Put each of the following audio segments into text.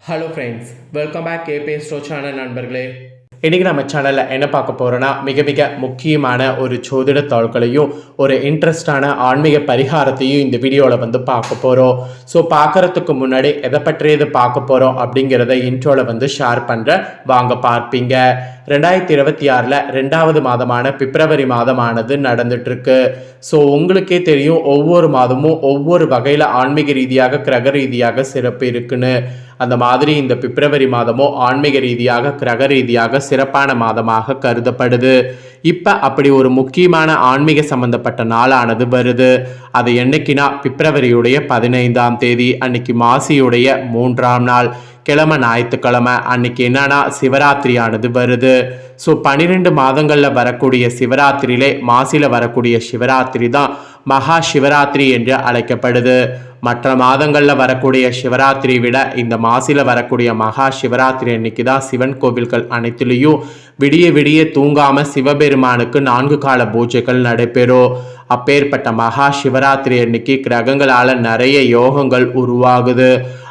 Hello friends, welcome back கேபே ஸ்டோ channel நண்பர்களே. இன்றைக்கி நம்ம சேனலில் என்ன பார்க்க போகிறோன்னா, மிக மிக முக்கியமான ஒரு ஜோதிட தாள்களையும் ஒரு இன்ட்ரெஸ்டான ஆன்மீக பரிகாரத்தையும் இந்த வீடியோவில் பார்க்க போகிறோம். ஸோ பார்க்குறதுக்கு முன்னாடி எதை பற்றியது பார்க்க போகிறோம் அப்படிங்கிறத இன்ட்ரோவில் ஷேர் பண்ணுறேன், வாங்க பார்ப்பீங்க. 2026 2வது மாதமான பிப்ரவரி மாதமானது நடந்துட்டுருக்கு. ஸோ உங்களுக்கே தெரியும், ஒவ்வொரு மாதமும் ஒவ்வொரு வகையில் ஆன்மீக ரீதியாக கிரக ரீதியாக சிறப்பு இருக்குன்னு. அந்த மாதிரி இந்த பிப்ரவரி மாதமும் ஆன்மீக ரீதியாக கிரக ரீதியாக சிறப்பான மாதமாக கருதப்படுது. இப்போ அப்படி ஒரு முக்கியமான ஆன்மீக சம்பந்தப்பட்ட நாளானது வருது. அது என்னைக்குன்னா பிப்ரவரியுடைய 15ஆம் தேதி, அன்னைக்கு மாசியுடைய 3ஆம் நாள், கிழமை ஞாயிற்றுக்கிழமை. அன்னைக்கு என்னன்னா சிவராத்திரியானது வருது. ஸோ 12 மாதங்களில் வரக்கூடிய சிவராத்திரியிலே மாசியில் வரக்கூடிய சிவராத்திரி தான் மகா சிவராத்திரி என்று அழைக்கப்படுது. மற்ற மாதங்களில் வரக்கூடிய சிவராத்திரி விட இந்த மாசியில் வரக்கூடிய மகா சிவராத்திரி அன்னைக்கு தான் சிவன் கோவில்கள் அனைத்துலேயும் விடிய விடிய தூங்காம சிவபெருமானுக்கு 4 கால பூஜைகள் நடைபெறும். அப்பேற்பட்ட மகா சிவராத்திரி அன்னைக்கு கிரகங்களால் நிறைய யோகங்கள் உருவாகுது.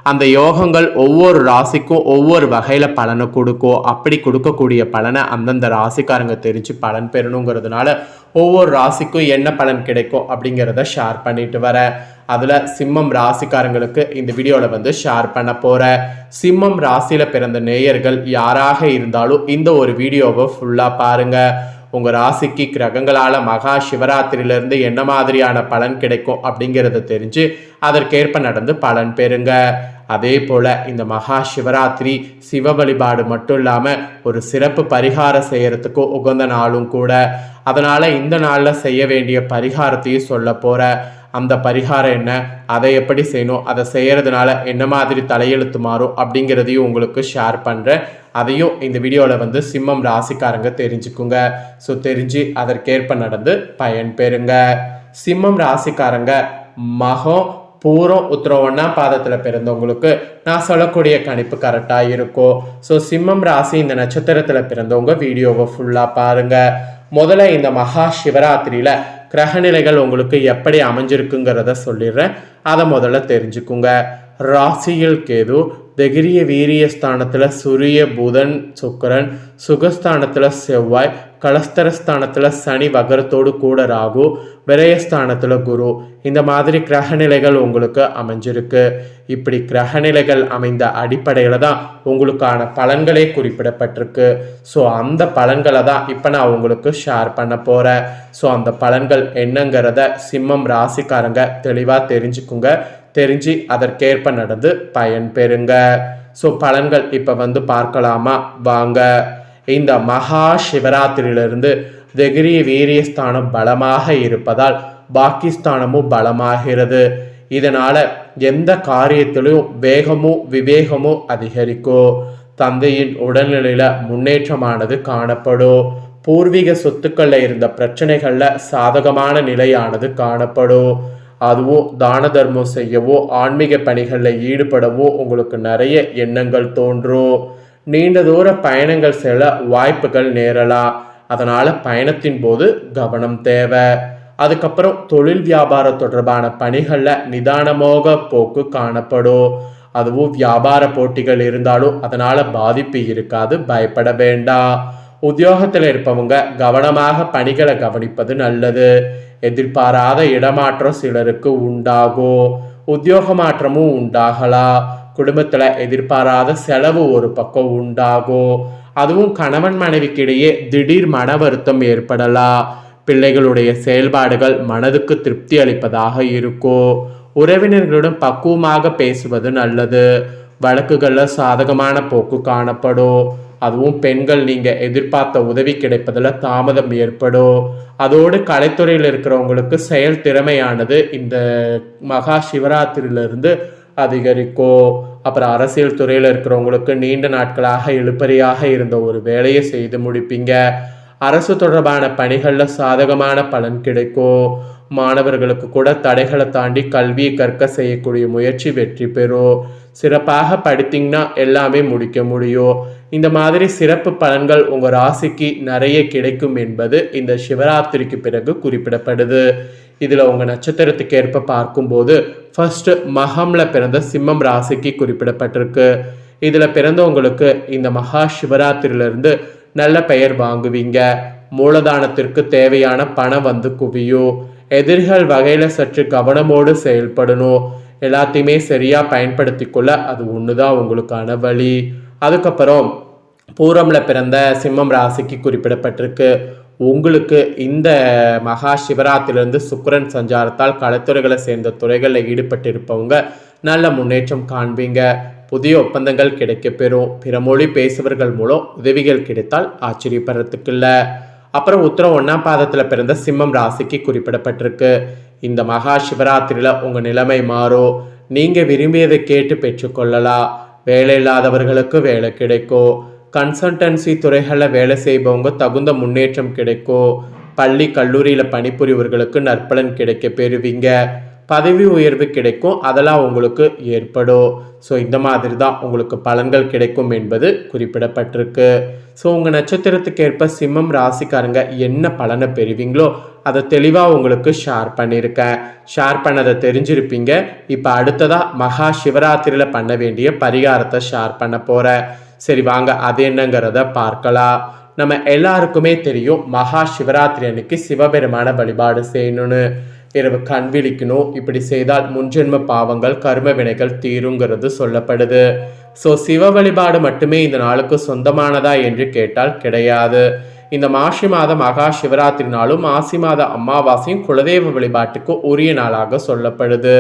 அந்த யோகங்கள் ஒவ்வொரு ராசிக்கும் ஒவ்வொரு வகையில் பலனை கொடுக்கும். அப்படி கொடுக்கக்கூடிய பலனை அந்தந்த ராசிக்காரங்க தெரிஞ்சு பலன் பெறணுங்கிறதுனால ஒவ்வொரு ராசிக்கும் என்ன பலன் கிடைக்கும் அப்படிங்கிறத ஷேர் பண்ணிட்டு வரேன். அதில் சிம்மம் ராசிக்காரங்களுக்கு இந்த வீடியோவில் ஷேர் பண்ண போகிறேன். சிம்மம் ராசியில் பிறந்த நேயர்கள் யாராக இருந்தாலும் இந்த ஒரு வீடியோவை ஃபுல்லாக பாருங்கள். உங்கள் ராசிக்கு கிரகங்களால் மகா சிவராத்திரியிலேருந்து என்ன மாதிரியான பலன் கிடைக்கும் அப்படிங்கிறத தெரிஞ்சு அதற்கேற்ப நடந்து பலன் பெறுங்க. அதே போல் இந்த மகா சிவராத்திரி சிவ வழிபாடு மட்டும் இல்லாமல் ஒரு சிறப்பு பரிகாரம் செய்கிறதுக்கு உகந்த நாளும் கூட. அதனால் இந்த நாளில் செய்ய வேண்டிய பரிகாரத்தையும் சொல்ல போகிறேன். அந்த பரிகாரம் என்ன, அதை எப்படி செய்யணும், அதை செய்கிறதுனால என்ன மாதிரி தலையெழுத்து மாறும் அப்படிங்கிறதையும் உங்களுக்கு ஷேர் பண்ணுறேன். அதையும் இந்த வீடியோவில் சிம்மம் ராசிக்காரங்க தெரிஞ்சுக்குங்க. ஸோ தெரிஞ்சு அதற்கேற்ப நடந்து பயன் பெறுங்க. சிம்மம் ராசிக்காரங்க மகம் பூரம் உத்திரம் 1ஆம் பாதத்தில் பிறந்தவங்களுக்கு நான் சொல்லக்கூடிய கணிப்பு கரெக்டாக இருக்கும். ஸோ சிம்மம் ராசி இந்த நட்சத்திரத்தில் பிறந்தவங்க வீடியோவை ஃபுல்லாக பாருங்கள். முதல்ல இந்த மகா சிவராத்திரியில் கிரகநிலைகள் உங்களுக்கு எப்படி அமைஞ்சிருக்குங்கிறத சொல்லிடுறேன், அதை முதல்ல தெரிஞ்சுக்குங்க. ராசியில் கேது, தைரிய வீரிய ஸ்தானத்தில் சூரிய புதன் சுக்கிரன், சுகஸ்தானத்தில் செவ்வாய், கலஸ்தரஸ்தானத்தில் சனி வகரத்தோடு கூட ராகு, விரயஸ்தானத்தில் குரு. இந்த மாதிரி கிரகநிலைகள் உங்களுக்கு அமைஞ்சிருக்கு. இப்படி கிரகநிலைகள் அமைந்த அடிப்படையில் தான் உங்களுக்கான பலன்களே குறிப்பிடப்பட்டிருக்கு. ஸோ அந்த பலன்களை தான் இப்போ நான் உங்களுக்கு ஷேர் பண்ண போகிறேன். ஸோ அந்த பலன்கள் என்னங்கிறத சிம்மம் ராசிக்காரங்க தெளிவாக தெரிஞ்சுக்குங்க. தெரிஞ்சு அதற்கேற்ப நடந்து பயன் பெறுங்க. ஸோ பலன்கள் இப்போ பார்க்கலாமா வாங்க. இந்த மகா சிவராத்திரியிலிருந்து தைரிய வீரியஸ்தானம் பலமாக இருப்பதால் பாக்கிஸ்தானமும் பலமாகிறது. இதனால் எந்த காரியத்திலும் வேகமும் விவேகமும் அதிகரிக்கும். தந்தையின் உடல்நிலையில் முன்னேற்றமானது காணப்படும். பூர்வீக சொத்துக்களில் இருந்த பிரச்சனைகளில் சாதகமான நிலையானது காணப்படும். அதுவும் தான தர்மம் செய்யவோ ஆன்மீக பணிகளில் ஈடுபடவோ உங்களுக்கு நிறைய எண்ணங்கள் தோன்றும். நீண்ட தூர பயணங்கள் செல்ல வாய்ப்புகள் நேரலாம். அதனால் பயணத்தின் போது கவனம் தேவை. அதுக்கப்புறம் தொழில் வியாபாரம் தொடர்பான பணிகளில் நிதானமாக போக்கு காணப்படும். அதுவும் வியாபார போட்டிகள் இருந்தாலும் அதனால் பாதிப்பு இருக்காது, பயப்பட வேண்டாம். உத்தியோகத்தில் இருப்பவங்க கவனமாக பணிகளை கவனிப்பது நல்லது. எதிர்பாராத இடமாற்றம் சிலருக்கு உண்டாகும். உத்தியோக மாற்றமும் உண்டாகலாம். குடும்பத்தில் எதிர்பாராத செலவு ஒரு பக்கம் உண்டாகும். அதுவும் கணவன் மனைவிக்கிடையே திடீர் மன வருத்தம் ஏற்படலாம். பிள்ளைகளுடைய செயல்பாடுகள் மனதுக்கு திருப்தி அளிப்பதாக இருக்கும். உறவினர்களுடன் பக்குவமாக பேசுவது நல்லது. வழக்குகளில் சாதகமான போக்கு காணப்படும். அதுவும் பெண்கள் நீங்கள் எதிர்பார்த்த உதவி கிடைப்பதில் தாமதம் ஏற்படும். அதோடு கலைத்துறையில் இருக்கிறவங்களுக்கு செயல் திறமையானது இந்த மகா சிவராத்திரியிலிருந்து அதிகரிக்கும். அப்புறம் அரசியல் துறையில் இருக்கிறவங்களுக்கு நீண்ட நாட்களாக இழுபறியாக இருந்த ஒரு வேலையை செய்து முடிப்பீங்க. அரசு தொடர்பான பணிகளில் சாதகமான பலன் கிடைக்கும். மாணவர்களுக்கு கூட தடைகளை தாண்டி கல்வியை கற்க செய்யக்கூடிய முயற்சி வெற்றி பெறும். சிறப்பாக படித்தீங்கன்னா எல்லாமே முடிக்க முடியும். இந்த மாதிரி சிறப்பு பலன்கள் உங்கள் ராசிக்கு நிறைய கிடைக்கும் என்பது இந்த சிவராத்திரிக்கு பிறகு குறிப்பிடப்படுது. இதில் உங்கள் நட்சத்திரத்துக்கு ஏற்ப பார்க்கும்போது ஃபர்ஸ்ட் மகம்ல பிறந்த சிம்மம் ராசிக்கு குறிப்பிடப்பட்டிருக்கு. இதில் பிறந்தவங்களுக்கு இந்த மகா சிவராத்திரியிலிருந்து நல்ல பெயர் வாங்குவீங்க. மூலதானத்திற்கு தேவையான பணம் வந்து குவியும். எதிரிகள் வகையில் சற்று கவனமோடு செயல்படணும். எல்லாத்தையுமே சரியாக பயன்படுத்தி கொள்ள அது ஒன்று தான் உங்களுக்கான வழி. அதுக்கப்புறம் பூரமில் பிறந்த சிம்மம் ராசிக்கு குறிப்பிடப்பட்டிருக்கு. உங்களுக்கு இந்த மகா சிவராத்திரிலிருந்து சுக்கிரன் சஞ்சாரத்தால் கலைத்துறைகளை சேர்ந்த துறைகளில் ஈடுபட்டிருப்பவங்க நல்ல முன்னேற்றம் காண்பீங்க. புதிய ஒப்பந்தங்கள் கிடைக்கப்பெறும். பிற மொழி பேசுபவர்கள் மூலம் உதவிகள் கிடைத்தால் ஆச்சரியப்படுறதுக்கு இல்லை. அப்புறம் உத்திரம் 1ஆம் பாதத்தில் பிறந்த சிம்மம் ராசிக்கு குறிப்பிடப்பட்டிருக்கு. இந்த மகா சிவராத்திரியில் உங்கள் நிலைமை மாறும். நீங்கள் விரும்பியதை கேட்டு பெற்றுக்கொள்ளலாம். வேலை இல்லாதவர்களுக்கு வேலை கிடைக்கும். கன்சல்டன்சி துறைகளில் வேலை செய்பவங்க தகுந்த முன்னேற்றம் கிடைக்கும். பள்ளி கல்லூரியில் பணிபுரிவர்களுக்கு நற்பலன் கிடைக்க பெறுவீங்க. பதவி உயர்வு கிடைக்கும், அதெல்லாம் உங்களுக்கு ஏற்படும். ஸோ இந்த மாதிரி தான் உங்களுக்கு பலன்கள் கிடைக்கும் என்பது குறிப்பிடப்பட்டிருக்கு. ஸோ உங்கள் நட்சத்திரத்துக்கு ஏற்ப சிம்மம் ராசிக்காரங்க என்ன பலனை பெறுவீங்களோ அதை தெளிவாக உங்களுக்கு ஷேர் பண்ணியிருக்கேன். ஷேர் பண்ணதை தெரிஞ்சிருப்பீங்க. இப்போ அடுத்ததாக மகா சிவராத்திரியில் பண்ண வேண்டிய பரிகாரத்தை ஷேர் பண்ண போகிறேன். சரி வாங்க அது என்னங்கிறத பார்க்கலாம். நம்ம எல்லாருக்குமே தெரியும் மகா சிவராத்திரி அன்னைக்கு சிவபெருமான வழிபாடு செய்யணும்னு. இரவு கண் விழிக்கணும். இப்படி செய்தால் முன்ஜென்ம பாவங்கள் கர்ம வினைகள் தீருங்கிறது சொல்லப்படுது. ஸோ சிவ வழிபாடு மட்டுமே இந்த நாளுக்கு சொந்தமானதா என்று கேட்டால் கிடையாது. இந்த மாசி மாத மகா சிவராத்திரி நாளும் மாசி மாத அமாவாசையும் குலதெய்வ வழிபாட்டுக்கு உரிய நாளாக சொல்லப்படுது.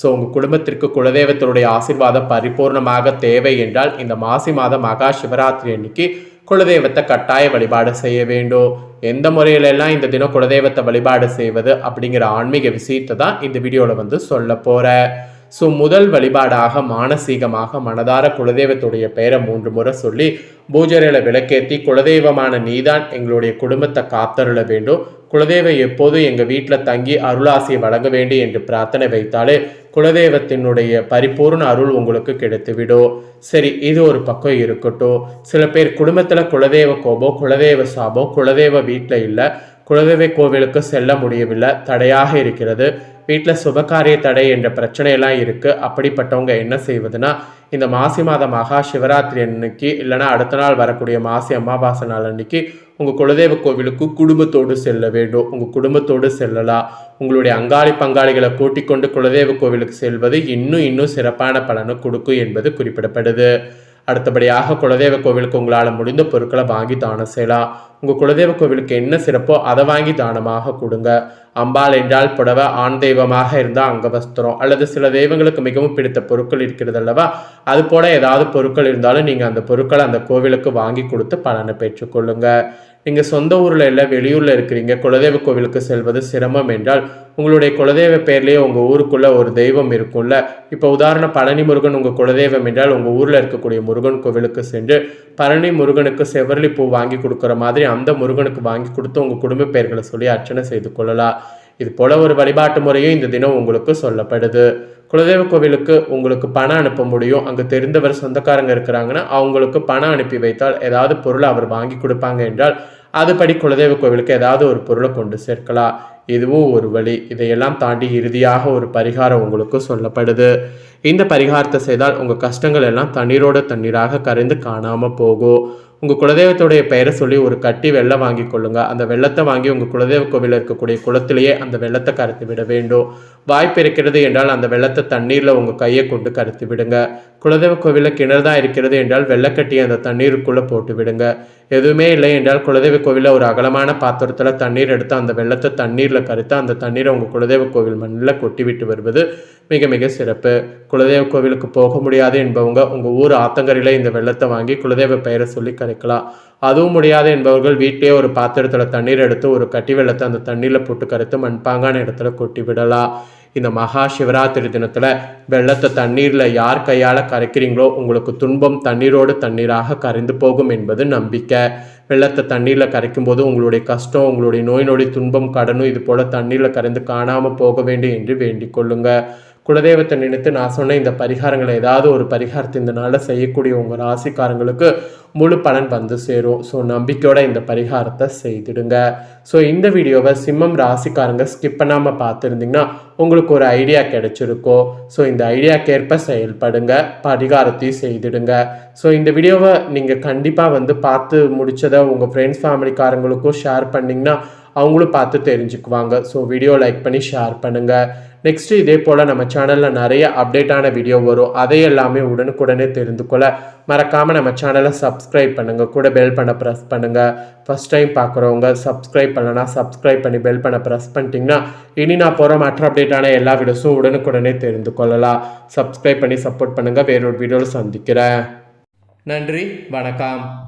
ஸோ உங்கள் குடும்பத்திற்கு குலதெய்வத்தினுடைய ஆசீர்வாதம் பரிபூர்ணமாக தேவை என்றால் இந்த மாசி மாத மகா சிவராத்திரி அன்னைக்கு குலதெய்வத்தை கட்டாய வழிபாடு செய்ய வேண்டும். எந்த முறையிலெல்லாம் இந்த தினம் குலதெய்வத்தை வழிபாடு செய்வது அப்படிங்கிற ஆன்மீக விஷயத்தை தான் இந்த வீடியோவில் வந்து சொல்ல போகிறேன். ஸோ முதல் வழிபாடாக மானசீகமாக மனதார குலதெய்வத்துடைய பெயரை 3 முறை சொல்லி பூஜைகளை விளக்கேற்றி குலதெய்வமான நீதான் எங்களுடைய குடும்பத்தை காத்தருள வேண்டும், குலதெய்வம் எப்போதும் எங்கள் வீட்டில் தங்கி அருளாசியை வழங்க வேண்டும் என்று பிரார்த்தனை வைத்தாலே குலதெய்வத்தினுடைய பரிபூர்ண அருள் உங்களுக்கு கிடைத்துவிடும். சரி, இது ஒரு பக்கம் இருக்கட்டும். சில பேர் குடும்பத்தில் குலதெய்வ கோபம், குலதெய்வ சாபம், குலதெய்வ வீட்டில் இல்லை, குலதெய்வ கோவிலுக்கு செல்ல முடியவில்லை, தடையாக இருக்கிறது, வீட்டில் சுபகாரிய தடை என்ற பிரச்சனையெல்லாம் இருக்குது. அப்படிப்பட்டவங்க என்ன செய்வதுன்னா இந்த மாசி மாத மகா சிவராத்திரி அன்னைக்கு இல்லைனா அடுத்த நாள் வரக்கூடிய மாசி அமாவாசை நாள் அன்னைக்கு உங்கள் குலதெய்வ கோவிலுக்கு குடும்பத்தோடு செல்ல வேண்டும். உங்கள் குடும்பத்தோடு செல்லலாம். உங்களுடைய அங்காளி பங்காளிகளை கூட்டிக் கொண்டு குலதெய்வ கோவிலுக்கு செல்வது இன்னும் சிறப்பான பலனை கொடுக்கும் என்பது குறிப்பிடப்படுது. அடுத்தபடியாக குலதெய்வ கோவிலுக்கு உங்களால் முடிந்த பொருட்களை வாங்கி தானம் செய்யலாம். உங்கள் குலதெய்வ கோவிலுக்கு என்ன சிறப்போ அதை வாங்கி தானமாக கொடுங்க. அம்பாள் என்றால் புடவை, ஆண் தெய்வமாக இருந்தால் அங்கவஸ்திரம், அல்லது சில தெய்வங்களுக்கு மிகவும் பிடித்த பொருட்கள் இருக்கிறது அல்லவா, அது போல ஏதாவது பொருட்கள் இருந்தாலும் நீங்கள் அந்த பொருட்களை அந்த கோவிலுக்கு வாங்கி கொடுத்து பலனை பெற்றுக்கொள்ளுங்க. நீங்கள் சொந்த ஊரில் இல்லை வெளியூரில் இருக்கிறீங்க, குலதெய்வ கோவிலுக்கு செல்வது சிரமம் என்றால் உங்களுடைய குலதெய்வ பேர்லேயே உங்கள் ஊருக்குள்ளே ஒரு தெய்வம் இருக்கும்ல. இப்போ உதாரணம் பழனி முருகன் உங்கள் குலதெய்வம் என்றால் உங்கள் ஊரில் இருக்கக்கூடிய முருகன் கோவிலுக்கு சென்று பழனி முருகனுக்கு செவ்வரளி பூ வாங்கி கொடுக்குற மாதிரி அந்த முருகனுக்கு வாங்கி கொடுத்து உங்கள் குடும்ப பெயர்களை சொல்லி அர்ச்சனை செய்து கொள்ளலாம். இது போல ஒரு வழிபாட்டு முறையும் இந்த தினம் உங்களுக்கு சொல்லப்படுது. குலதெய்வ கோவிலுக்கு உங்களுக்கு பணம் அனுப்ப முடியும். அங்கே தெரிந்தவர் சொந்தக்காரங்க இருக்கிறாங்கன்னா அவங்களுக்கு பணம் அனுப்பி வைத்தால் ஏதாவது பொருளை அவர் வாங்கி கொடுப்பாங்க என்றால் அதுபடி குலதெய்வ கோவிலுக்கு ஏதாவது ஒரு பொருளை கொண்டு சேர்க்கலாம். இதுவும் ஒரு வழி. இதையெல்லாம் தாண்டி இறுதியாக ஒரு பரிகாரம் உங்களுக்கு சொல்லப்படுது. இந்த பரிகாரத்தை செய்தால் உங்கள் கஷ்டங்கள் எல்லாம் தண்ணீரோட தண்ணீராக கரைந்து காணாமல் போகும். உங்கள் குலதெய்வத்துடைய பெயரை சொல்லி ஒரு கட்டி வெள்ளம் வாங்கி கொள்ளுங்க. அந்த வெள்ளத்தை வாங்கி உங்கள் குலதெய்வ கோவிலில் இருக்கக்கூடிய குளத்திலேயே அந்த வெள்ளத்தை கரைத்து விட வேண்டும். வாய்ப்பு இருக்கிறது என்றால் அந்த வெள்ளத்தை தண்ணீரில் உங்கள் கையை கொண்டு கரைத்து விடுங்க. குலதெய்வ கோவிலில் கிணறு தான் இருக்கிறது என்றால் வெள்ளக்கட்டியை அந்த தண்ணீருக்குள்ளே போட்டு விடுங்க. எதுவுமே இல்லை என்றால் குலதெய்வ கோவிலில் ஒரு அகலமான பாத்திரத்தில் தண்ணீர் எடுத்து அந்த வெள்ளத்தை தண்ணீரில் கரைத்து அந்த தண்ணீரை உங்கள் குலதெய்வ கோவில் மண்ணில் கொட்டி விட்டு வருவது மிக மிக சிறப்பு. குலதெய்வ கோவிலுக்கு போக முடியாது என்பவங்க உங்கள் ஊர் ஆத்தங்கரையில் இந்த வெள்ளத்தை வாங்கி குலதெய்வ பெயரை சொல்லி கரைக்கலாம். அதுவும் முடியாது என்பவர்கள் வீட்டிலே ஒரு பாத்திரத்தில் தண்ணீர் எடுத்து ஒரு கட்டி வெள்ளத்தை அந்த தண்ணீரில் போட்டு கரைத்து மண்பாங்கான இடத்துல கொட்டி விடலாம். இந்த மகா சிவராத்திரி தினத்தில் வெள்ளத்தை தண்ணீரில் யார் கையால் கரைக்கிறீங்களோ உங்களுக்கு துன்பம் தண்ணீரோடு தண்ணீராக கரைந்து போகும் என்பது நம்பிக்கை. வெள்ளத்தை தண்ணீரில் கரைக்கும் போது உங்களுடைய கஷ்டம், உங்களுடைய நோய் நொடி, துன்பம், கடனும் இது போல தண்ணீரில் கரைந்து காணாமல் போக வேண்டும் என்று வேண்டிக் கொள்ளுங்க. குலதெய்வத்தை நினைத்து நான் சொன்ன இந்த பரிகாரங்களை ஏதாவது ஒரு பரிகாரத்தை இந்த நாளில் செய்யக்கூடிய உங்கள் ராசிக்காரங்களுக்கு முழு பலன் வந்து சேரும். ஸோ நம்பிக்கையோட இந்த பரிகாரத்தை செய்திடுங்க. ஸோ இந்த வீடியோவை சிம்மம் ராசிக்காரங்க ஸ்கிப் பண்ணாமல் பார்த்துருந்தீங்கன்னா உங்களுக்கு ஒரு ஐடியா கிடைச்சிருக்கோ. ஸோ இந்த ஐடியாக்கேற்ப செயல்படுங்க, பரிகாரத்தையும் செய்திடுங்க. ஸோ இந்த வீடியோவை நீங்கள் கண்டிப்பாக வந்து பார்த்து முடிச்சதை உங்கள் ஃப்ரெண்ட்ஸ் ஃபேமிலிக்காரங்களுக்கும் ஷேர் பண்ணிங்கன்னா அவங்களும் பார்த்து தெரிஞ்சுக்குவாங்க. ஸோ வீடியோ லைக் பண்ணி ஷேர் பண்ணுங்கள். நெக்ஸ்ட்டு இதே போல் நம்ம சேனலில் நிறைய அப்டேட்டான வீடியோ வரும். அதையெல்லாமே உடனுக்குடனே தெரிந்து கொள்ள மறக்காமல் நம்ம சேனலை சப்ஸ்கிரைப் பண்ணுங்கள், கூட பெல் பண்ண ப்ரெஸ் பண்ணுங்கள். ஃபஸ்ட் டைம் பார்க்குறவங்க சப்ஸ்கிரைப் பண்ணலன்னா சப்ஸ்கிரைப் பண்ணி பெல் பண்ண ப்ரெஸ் பண்ணிட்டீங்கன்னா இனி நான் போகிற மற்ற அப்டேட்டான எல்லா வீடியோஸும் உடனுக்குடனே தெரிந்து கொள்ளலாம். சப்ஸ்கிரைப் பண்ணி சப்போர்ட் பண்ணுங்கள். வேறொரு வீடியோவில் சந்திக்கிறேன். நன்றி, வணக்கம்.